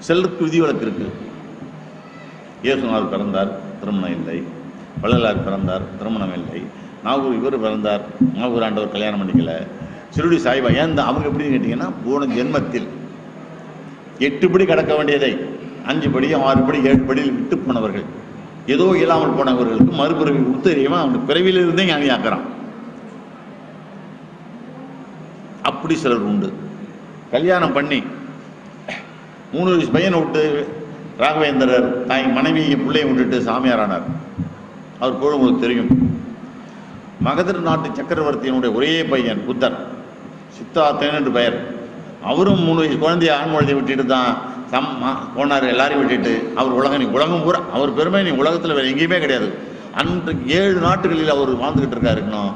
சிலருக்கு விதிவிலக்கு இருக்கு. இயேசுநாதர் பிறந்தார், திருமணம் இல்லை. வள்ளலார் பிறந்தார், திருமணம் இல்லை. நாகூர் இவர் பிறந்தார், நாகூர் ஆண்டவர் கல்யாணம் பண்ணிக்கல. சிறுடி சாய்பா ஏன் அவங்க எப்படின்னு கேட்டிங்கன்னா, போன ஜென்மத்தில் 8 படி கடக்க வேண்டியதை 5 படியும் 6 படி 7 படியில் விட்டு போனவர்கள், ஏதோ இல்லாமல் போனவர்களுக்கு மறுபிறவி உத்தரியமா அவங்க பிறவியிலிருந்தே ஞானியாக்குறான். அப்படி சிலர் உண்டு. கல்யாணம் பண்ணி 3 வயசு பையனை விட்டு ராகவேந்திரர் தாய் மனைவியை பிள்ளையை விட்டுட்டு சாமியாரானார். அவர் போல உங்களுக்கு தெரியும். மகதர் நாட்டு சக்கரவர்த்தியினுடைய ஒரே பையன் புத்தர், சித்தார்த்தன் என்று பெயர். அவரும் 3 வயசு குழந்தைய ஆண் குழந்தையை விட்டுட்டு தான் போனார். எல்லாரையும் விட்டுட்டு அவர் உலகம் பூரா அவர் பெருமை நீ உலகத்தில் வேறு எங்கேயுமே கிடையாது. அன்றைக்கு 7 நாட்டுகளில் அவர் வாழ்ந்துக்கிட்டு இருக்காரு. இன்னும்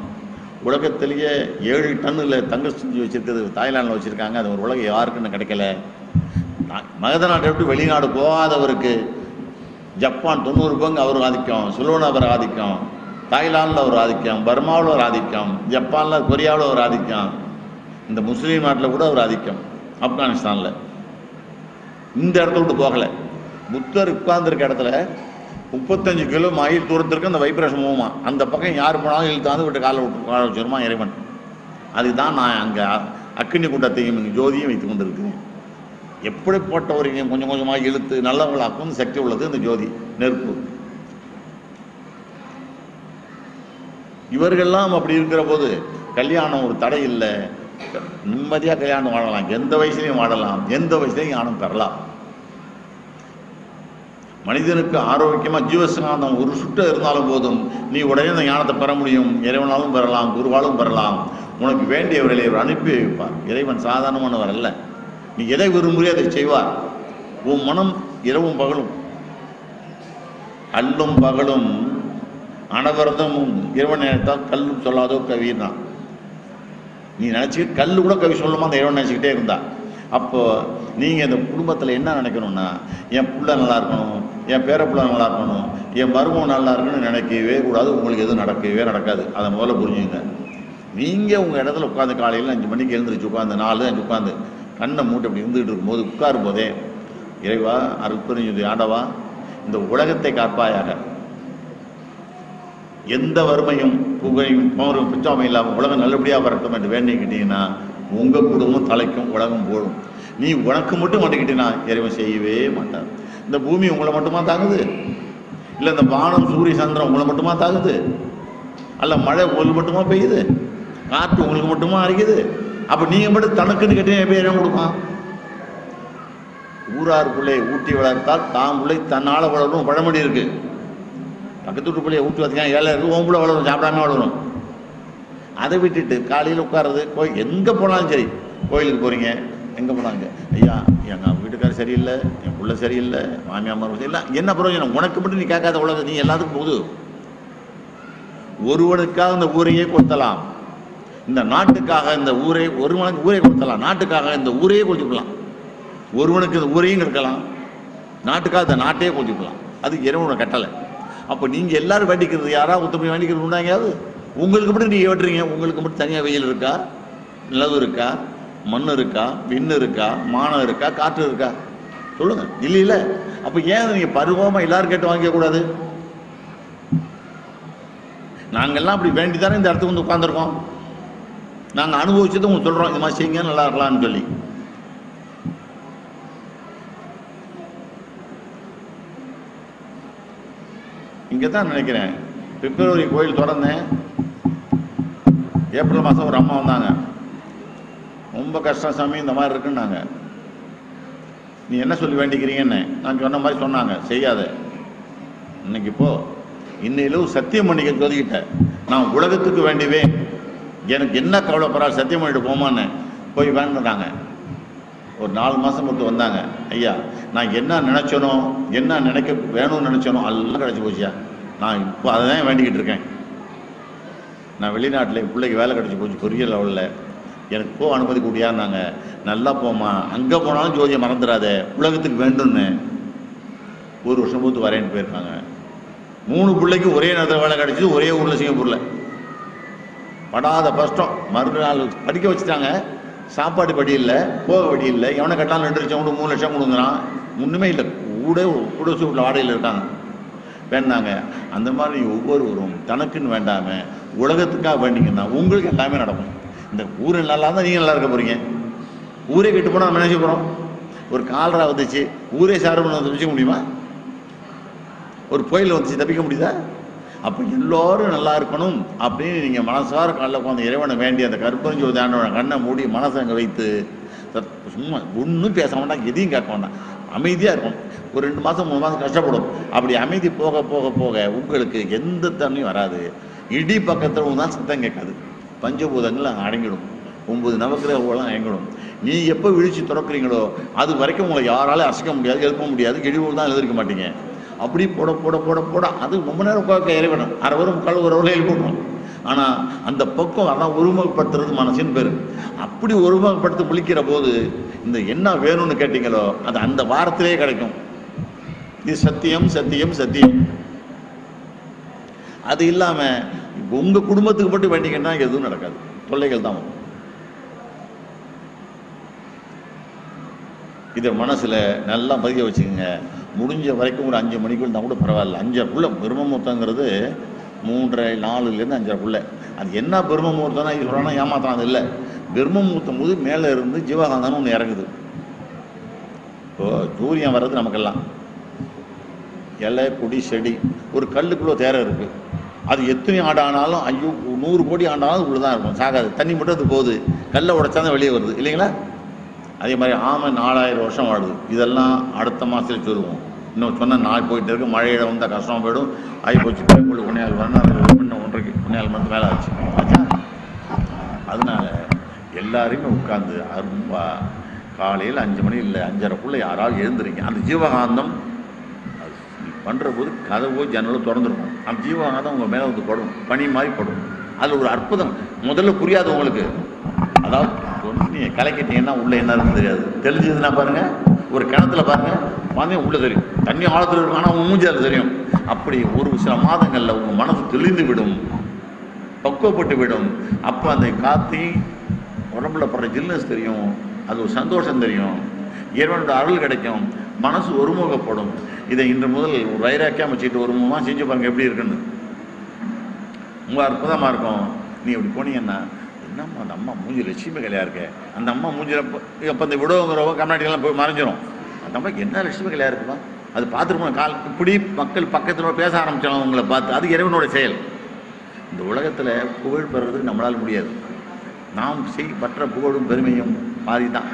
உலகத்திலேயே 7 டன்னில் தங்க செஞ்சு வச்சிருக்கிறது தாய்லாண்டில் வச்சுருக்காங்க. அது ஒரு உலகம் யாருக்குன்னு கிடைக்கல. மகத நாட்டை விட்டு வெளிநாடு போகாதவருக்கு ஜப்பான் 90 பங்கு அவர் ஆதிக்கம், சுலோனா அவர் ஆதிக்கம், தாய்லாந்தில் ஒரு ஆதிக்கம், பர்மாவில் ஒரு ஆதிக்கம், ஜப்பானில் கொரியாவில் ஒரு ஆதிக்கம், இந்த முஸ்லீம் நாட்டில் கூட ஒரு ஆதிக்கம், ஆப்கானிஸ்தானில். இந்த இடத்துல விட்டு போகலை. புத்தர் உட்கார்ந்துருக்க இடத்துல 35 கிலோ மைல் தூரத்திற்கு அந்த வைப்ரேஷன் மூவமா அந்த பக்கம் யார் போனாலும் இழுத்தாந்து விட்டு காலை வச்சிருமா இறைவன். அதுதான் நான் அங்கே அக்கினி கூட்டத்தையும் ஜோதியும் வைத்து கொண்டு இருக்கிறேன். எப்படிப்பட்டவரையும் கொஞ்சம் கொஞ்சமாக இழுத்து நல்லவங்களாக்கும் சக்தி உள்ளது இந்த ஜோதி நெருப்பு. இவர்கள்லாம் அப்படி இருக்கிற போது கல்யாணம் ஒரு தடை இல்லை. நிம்மதியாக கல்யாணம் வாழலாம், எந்த வயசுலையும் வாழலாம், எந்த வயசுலையும் ஞானம் பெறலாம். மனிதனுக்கு ஆரோக்கியமாக ஜீவசனாந்தம் ஒரு சுட்ட இருந்தாலும் போதும் நீ உடனே அந்த ஞானத்தை பெற முடியும். இறைவனாலும் பெறலாம், குருவாலும் பெறலாம். உனக்கு வேண்டியவர்களை அவர் அனுப்பி வைப்பார். இறைவன் சாதாரணமானவர் அல்ல. நீ எதை விரும்புகிறே அதை செய்வார். உன் மனம் இரவும் பகலும் அல்லும் பகலும் அனவரதமும் இறைவன் நினைத்தால் கல்லும் சொல்லாதோ கவிதான். நீ நினச்சிக்கிட்டு கல் கூட கவி சொல்லுமா அந்த இறைவன் நினச்சிக்கிட்டே இருந்தா. அப்போ நீங்கள் இந்த குடும்பத்தில் என்ன நினைக்கணும்னா, என் பிள்ளை நல்லா இருக்கணும், என் பேர பிள்ளை நல்லா இருக்கணும், என் மருமகன் நல்லா இருக்கணும்னு நினைக்கவே கூடாது. உங்களுக்கு எதுவும் நடக்கவே நடக்காது. அதை முதல்ல புரிஞ்சுங்க. நீங்கள் உங்கள் இடத்துல உட்காந்து காலையில் 5 மணிக்கு எழுந்திரிச்சு உட்காந்து 4, 5 உட்காந்து கண்ணை மூட்டை அப்படி இருந்துகிட்டு இருக்கும்போது உட்காரும் போதே, இறைவா அருட்பெருஞ்சோதி ஆண்டவா இந்த உலகத்தை காப்பாயாக, எந்த வறுமையும் புகையும் பிச்சாமை இல்லாமல் உலகம் நல்லபடியாக வரட்டும் என்று வேண்டிக்கிட்டீங்கன்னா உங்கள் குடும்பம் தலைக்கும், உலகம் போடும். நீ உனக்கு மட்டும் மாட்டிக்கிட்டீங்கன்னா இறைவன் செய்யவே மாட்டார். இந்த பூமி உங்களை மட்டுமா தாங்குது? இல்லை இந்த வானம் சூரிய சந்திரன் உங்களை மட்டுமா தாங்குது? அல்ல மழை உங்களுக்கு மட்டுமா பெய்யுது? காற்று உங்களுக்கு மட்டுமா அரைக்குது? அப்போ நீங்கள் மட்டும் தனக்குன்னு கேட்டீங்க எப்போ இறைவன் கொடுப்பான்? ஊரார் பிள்ளையை ஊட்டி வளர்த்தால் தாம் பிள்ளை தன்னால் வளரும் பழமொழி இருக்கு. பக்கத்து வீட்டு பிள்ளையை ஊட்டி வச்சுக்கான் 7 இருக்கு, உன் பிள்ளை வளரும், சாப்பிடாம வளரும். அதை விட்டுட்டு காலையில் உட்கார்றது, எங்கே போனாலும் சரி, கோயிலுக்கு போகிறீங்க, எங்கே போனாங்க, ஐயா எங்கள் வீட்டுக்காரர் சரியில்லை, என் பிள்ளை சரியில்லை, மாமியார் சரியில்லை, என்ன பிரயோஜனம்? உனக்கு மட்டும் நீ கேட்காத உலகம், நீ எல்லாத்துக்கும் போகுது. ஒருவனுக்காக இந்த ஊரையே கொடுத்தலாம், இந்த நாட்டுக்காக இந்த ஊரை, ஒருவனுக்கு ஊரை கொடுத்தலாம், நாட்டுக்காக இந்த ஊரையே கொடுத்துக்கலாம். ஒருவனுக்கு இந்த ஊரையும் இருக்கலாம், நாட்டுக்காக இந்த நாட்டையே கொடுத்துக்கலாம். அது இறைவனோட கட்டளை. அப்போ நீங்கள் எல்லாரும் வேண்டிக்கிறது, யாராவது ஒருத்தப்படி வேண்டிக்கிறது உண்டாங்காது? உங்களுக்கு மட்டும் நீங்கள் வெட்டுறீங்க. உங்களுக்கு மட்டும் தனியாக வெயில் இருக்கா, நிலவு இருக்கா, மண் இருக்கா, விண்ணு இருக்கா, மானம் இருக்கா, காற்று இருக்கா? சொல்லுங்க. இல்லையில. அப்போ ஏன் நீங்கள் பருவமாக எல்லாரும் கேட்டு வாங்கிக்கக்கூடாது? நாங்கள்லாம் அப்படி வேண்டி தானே இந்த இடத்துக்கு வந்து உட்காந்துருக்கோம். நாங்கள் அனுபவிச்சது உங்களுக்கு சொல்கிறோம், இந்த மாதிரி செய்யுங்க நல்லா இருக்கலாம்னு சொல்லி. இங்கே தான் நினைக்கிறேன், பிப்ரவரி கோயில் திறந்தேன், ஏப்ரல் மாதம் ஒரு அம்மா வந்தாங்க. ரொம்ப கஷ்டம் சாமி, இந்த மாதிரி இருக்குன்னாங்க. நீ என்ன சொல்லி வேண்டிக்கிறீங்கன்னு நான் சொன்ன மாதிரி சொன்னாங்க. செய்யாத, இன்னைக்கு இப்போ இன்னையிலும் சத்தியம் பண்ணிக்க ஜோதிக்கிட்டேன். நான் உலகத்துக்கு வேண்டிவேன், எனக்கு என்ன கவலைப்படுறாரு, சத்தியம் பண்ணிட்டு போமான்னு போய் வேண்டாங்க. ஒரு 4 மாதம் மட்டும் வந்தாங்க. ஐயா நான் என்ன நினச்சனோ, என்ன நினைக்க வேணும்னு நினச்சனோ எல்லாம் கிடச்சி போச்சியா. நான் இப்போ அதை தான் வேண்டிக்கிட்டு இருக்கேன். நான் வெளிநாட்டில் என் பிள்ளைக்கு வேலை கிடச்சி போச்சு, பெரிய லெவலில். எனக்கு போ அனுமதி கூடியான்னாங்க. நல்லா போமா, அங்கே போனாலும் ஜோதியை மறந்துடாத, உலகத்துக்கு வேண்டும்னு 1 வருஷம் போத்து வரேன்னு போயிருக்காங்க. 3 பிள்ளைக்கு ஒரே நேரத்தில் வேலை கிடச்சிது, ஒரே ஊரில், சிங்கப்பூரில். படாத கஷ்டம். மறுநாள் படிக்க வச்சுட்டாங்க. சாப்பாடு படி இல்லை, போக வழி இல்லை. எவனை கட்டாலும் 2 லட்சம் கொடு, 3 லட்சம் கொடுங்குறான். ஒன்றுமே இல்லை, கூட கூட சூட்டில் வாடகையில் இருக்காங்க வேண்டாங்க. அந்த மாதிரி ஒவ்வொருவரும் தனக்குன்னு வேண்டாமல் உலகத்துக்காக வேண்டிங்கன்னா உங்களுக்கு எல்லாமே நடக்கும். இந்த ஊர் நல்லா தான் நீங்கள் நல்லா இருக்க போகிறீங்க. ஊரே கெட்டு போனால் நம்ம நினைச்சு போகிறோம். ஒரு காலரா வந்துச்சு, ஊரே சார்பு தப்பிக்க முடியுமா? ஒரு புயல் வந்துச்சு, தப்பிக்க முடியுதா? அப்போ எல்லோரும் நல்லா இருக்கணும் அப்படின்னு நீங்கள் மனசார காலைல உட்காந்து இறைவனை வேண்டி அந்த கற்பனை ஆண்டவனை கண்ணை மூடி மனசை அங்கே வைத்து சும்மா ஒன்றும் பேச வேண்டாம், எதையும் கேட்க வேண்டாம், அமைதியாக இருக்கும். ஒரு 2 மாதம் 3 மாதம் கஷ்டப்படும். அப்படி அமைதி போக போக போக உங்களுக்கு எந்த தண்ணியும் வராது. இடி பக்கத்தில் தான் சத்தம் கேட்காது. பஞ்சபூதங்கள் அங்கே அடங்கிடும். 9 நவக்கிரகங்கள்லாம் அடங்கிடும். நீ எப்போ விழிச்சு திறக்கிறீங்களோ அது வரைக்கும் உங்களை யாராலும் அசைக்க முடியாது, எழுப்ப முடியாது. இடிவுகள் தான் எழுதிருக்க மாட்டீங்க. அப்படி போட போட போட போட அது ரொம்ப நேரம் உட்காக்க இறைவனும் 1/2 வரும் 1/4 ஒரு எழுப்பணும். ஆனால் அந்த பக்கம் அதான் ஒருமுகப்படுத்துறது மனசின் பேர். அப்படி ஒருமுகப்படுத்தி விழிக்கிற போது இந்த என்ன வேணும்னு கேட்டீங்களோ அது அந்த வாரத்திலே கிடைக்கும். இது சத்தியம் சத்தியம் சத்தியம். அது இல்லாமல் உங்கள் குடும்பத்துக்கு மட்டும் வேண்டிங்கன்னா எதுவும் நடக்காது, தொல்லைகள் தான் வரும். இதை மனசில் நல்லா பதிய வச்சுக்கோங்க. முடிஞ்ச வரைக்கும் ஒரு 5 மணிக்குள்ள தான் கூட பரவாயில்ல. 5:30 பிரம்ம முகூர்த்தங்கிறது 3:30 4லேருந்து 5:30. அது என்ன பிரம்ம முகூர்த்தம்னா இது சொல்கிறோன்னா ஏமாத்தான். அது இல்லை. பிரம்ம முகூர்த்தம் போது மேலே இருந்து ஜீவகாந்தான்னு ஒன்று இறங்குது. இப்போது சூரியன் வர்றது நமக்கெல்லாம் இலை கொடி செடி ஒரு கல்லுக்குள்ளே தேரை இருக்குது. அது எத்தனை ஆண்டு ஆனாலும் 100 கோடி ஆண்டாலும் உள்ளே தான் இருக்கும், சாகாது. தண்ணி மட்டும் அது போகுது, கல்லை உடைச்சா தான் வெளியே வருது இல்லைங்களா? அதே மாதிரி ஆமை 4000 வருஷம் வாழுது. இதெல்லாம் அடுத்த மாதத்துல சொல்லுவோம். இன்னும் சொன்னால் நாள் போயிட்டு இருக்கு. மழையில வந்தால் கஷ்டமாக போயிடும். ஆகி போச்சு. உங்களுக்கு 1.5 வரணும், இன்னும் 1.5 மணி மேலே ஆச்சு ஆச்சா. அதனால எல்லாருமே உட்காந்து அரும்பா காலையில் 5 மணி இல்லை 5:30 யாராவது எழுந்துறீங்க. அந்த ஜீவகாந்தம் பண்ணுற போது கதவோ ஜன்னலோ திறந்துருக்கும். அந்த ஜீவகாந்தம் உங்கள் மேலே வந்து படும், பனி மாதிரி படும். அதில் ஒரு அற்புதம் முதல்ல புரியாது உங்களுக்கு. அதாவது நீங்கள் கலக்கிட்டீங்கன்னா உள்ளே என்ன இருக்குன்னு தெரியாது. தெரிஞ்சதுன்னா பாருங்கள், ஒரு கிணத்துல பாருங்கள், பார்த்தீங்கன்னா உள்ளே தெரியும். தண்ணி ஆழத்தில் இருக்கும், ஆனால் உங்கள் மூஞ்சி அது தெரியும். அப்படி ஒரு சில மாதங்களில் உங்கள் மனசு தெளிந்து விடும், பக்குவப்பட்டு விடும். அப்போ அந்த காற்றி உடம்புல படுற ஜில்னஸ் தெரியும், அது ஒரு சந்தோஷம் தெரியும், இறைவனோட அருள் கிடைக்கும், மனசு ஒருமுகப்படும். இதை இன்று முதல் ஒரு வைராக்கியம் வச்சுக்கிட்டு ஒரு முகமாக செஞ்சு பாருங்கள் எப்படி இருக்குன்னு. ரொம்ப அற்புதமாக இருக்கும். நீ இப்படி போனீங்கன்னா என்னம்மா அந்த அம்மா மூஞ்சி லட்சுமி கலையாக இருக்க, அந்த அம்மா மூஞ்சில் இப்போ இந்த விடோங்கிறவங்க கர்நாடகெல்லாம் போய் மறைஞ்சிரும். அந்த அம்மாவுக்கு என்ன லட்சுமி கலையாக இருக்குமா, அது பார்த்துருக்கணும். இப்படி மக்கள் பக்கத்தில் பேச ஆரம்பித்தாலும் உங்களை பார்த்து அது இறைவனோட செயல். இந்த உலகத்தில் புகழ் பெறுறதுக்கு நம்மளால் முடியாது. நாம் பற்ற புகழும் பெருமையும் பாதி தான்.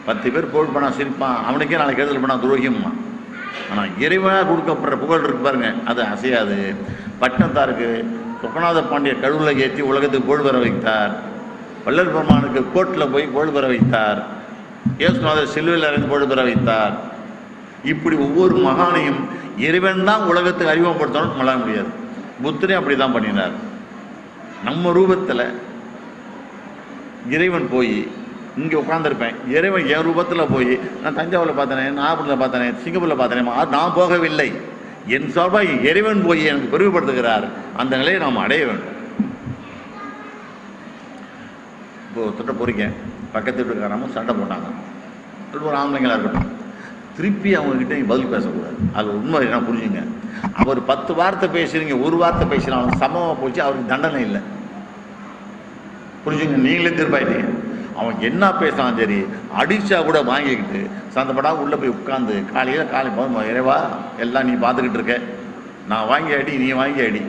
10 பேர் புகழ் பண்ணால் சிரிப்பான், அவனுக்கே நாளைக்கு கெடுதல் பண்ணால் துரோகியம்மா. ஆனால் இறைவனாக கொடுக்கப்படுற புகழ் இருக்கு பாருங்க, அது அசையாது. பட்டினத்தாருக்கு சொக்கநாத பாண்டிய கழுவில் ஏற்றி உலகத்துக்கு புகழ் பெற வைத்தார். வள்ளல் பெருமானுக்கு கோட்டில் போய் புகழ் பெற வைத்தார். இயேசுநாதர் சிலுவையில் இறந்து புகழ் பெற வைத்தார். இப்படி ஒவ்வொரு மகானையும் இறைவன் தான் உலகத்துக்கு அறிமுகப்படுத்தணும்னு சொல்ல முடியாது. புத்தரே அப்படி தான் பண்ணினார். நம்ம ரூபத்தில் இறைவன் போய் இங்கே உட்காந்துருப்பேன், இறைவன் என் ரூபத்தில் போய் நான் தஞ்சாவூரில் பார்த்தனே, நாகப்பட்டினத்தில் பார்த்தனே, சிங்கப்பூரில் பார்த்தனே, நான் போகவில்லை. என் சார்பாக இறைவன் போய் எனக்கு பெருமைப்படுத்துகிறார். அந்த நிலையை நாம் அடைய வேண்டும். இப்போ தொட்ட பொறிக்க பக்கத்து வீட்டுக்காரமும் சண்டை போட்டாங்க. அது ஒரு ஆம்பளைங்களாக இருக்கட்டும், திருப்பி அவங்கக்கிட்ட பதில் பேசக்கூடாது. அது உண்மை என்ன புரிஞ்சுங்க. அவர் 10 வார்த்தை பேசுறீங்க, 1 வார்த்தை பேசுகிறாங்க, சமமாக போச்சு, அவருக்கு தண்டனை இல்லை. புரிஞ்சுங்க, நீங்களே தீர்ப்பாயிட்டீங்க. அவன் என்ன பேசுகிறான் சரி, அடித்தா கூட வாங்கிக்கிட்டு சந்தப்படாமல் உள்ளே போய் உட்காந்து காலையில் போதும் இறைவா எல்லாம் நீ பார்த்துக்கிட்டு இருக்க, நான் வாங்கி அடி, நீ வாங்கி அடி,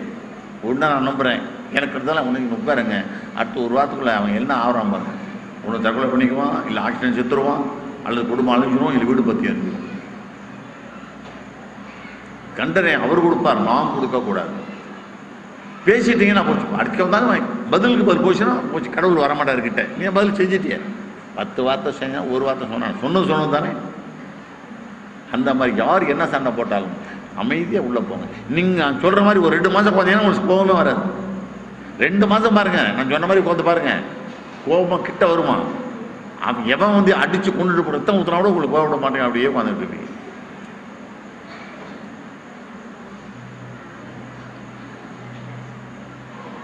ஒன்றா நான் நம்புகிறேன், எனக்கு இருந்தாலும் உனக்கு உட்காருங்க. அடுத்த 1 வாரத்துக்குள்ளே அவன் என்ன ஆகிறான் பாருங்க. ஒன்று தற்கொலை பண்ணிக்குவான், இல்லை ஆக்சிடென்ட் செத்துருவான், அல்லது குடும்பம் அழிஞ்சிரும், இல்லை வீடு பற்றி இருக்கு. கண்டனை அவர் கொடுப்பார், நாம் கொடுக்கக்கூடாது. பேசிட்டீங்கன்னா போச்சு, அடுக்க வந்தாலும் பதிலுக்கு பதில் போச்சுன்னா போச்சு, கடவுள் வரமாட்டாருக்கிட்ட. நீ பதில் செஞ்சிட்டிய. 10 வார்த்தை செஞ்சால் 1 வார்த்தை சொன்னது தானே. அந்த மாதிரி யார் என்ன சண்டை போட்டாலும் அமைதியாக உள்ளே போங்க. நீங்கள் சொல்கிற மாதிரி ஒரு 2 மாதம் பார்த்தீங்கன்னா உங்களுக்கு கோபமே வராது. 2 மாதம் பாருங்கள், நான் சொன்ன மாதிரி கோபத்தை பாருங்கள், கோபம் கிட்ட வருமா. அவன் எவன் வந்து அடித்து கொண்டுட்டு ரத்தம் ஊற்றினா கூட உங்களுக்கு கோபப்பட மாட்டேங்க, அப்படியே உட்காந்துட்டு இருப்பீங்க.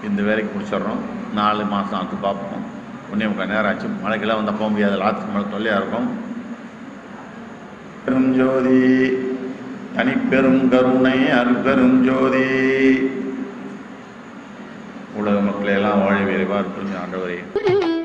இந்த வேலைக்கு முடிச்சிடுறோம். 4 மாதம் ஆத்து பார்ப்போம். 1.25 நேரம் ஆச்சு. மழைக்கெல்லாம் வந்தால் போக முடியாது, லாத்துக்கு மேலே தொல்லையாக இருக்கும். பெரும் ஜோதி தனிப்பெரும் கருணை அருட்பெரும் ஜோதி. உலக மக்களை எல்லாம் வாழ விரைவார் ஆண்டவரே.